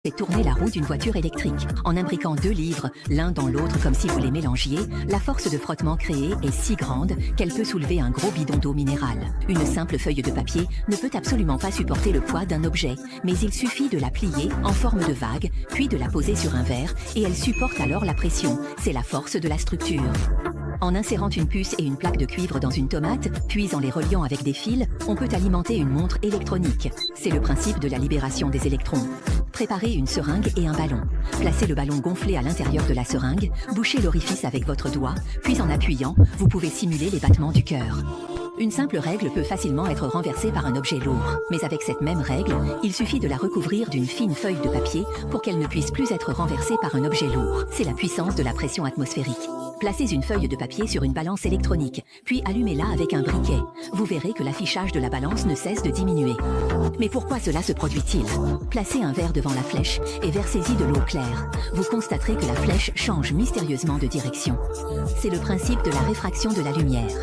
C'est tourner la roue d'une voiture électrique. En imbriquant deux livres, l'un dans l'autre comme si vous les mélangiez, la force de frottement créée est si grande qu'elle peut soulever un gros bidon d'eau minérale. Une simple feuille de papier ne peut absolument pas supporter le poids d'un objet, mais il suffit de la plier en forme de vague, puis de la poser sur un verre, et elle supporte alors la pression. C'est la force de la structure. En insérant une puce et une plaque de cuivre dans une tomate, puis en les reliant avec des fils, on peut alimenter une montre électronique. C'est le principe de la libération des électrons. Préparez une seringue et un ballon. Placez le ballon gonflé à l'intérieur de la seringue, bouchez l'orifice avec votre doigt, puis en appuyant, vous pouvez simuler les battements du cœur. Une simple règle peut facilement être renversée par un objet lourd. Mais avec cette même règle, il suffit de la recouvrir d'une fine feuille de papier pour qu'elle ne puisse plus être renversée par un objet lourd. C'est la puissance de la pression atmosphérique. Placez une feuille de papier sur une balance électronique, puis allumez-la avec un briquet. Vous verrez que l'affichage de la balance ne cesse de diminuer. Mais pourquoi cela se produit-il? Placez un verre devant la flèche et versez-y de l'eau claire. Vous constaterez que la flèche change mystérieusement de direction. C'est le principe de la réfraction de la lumière.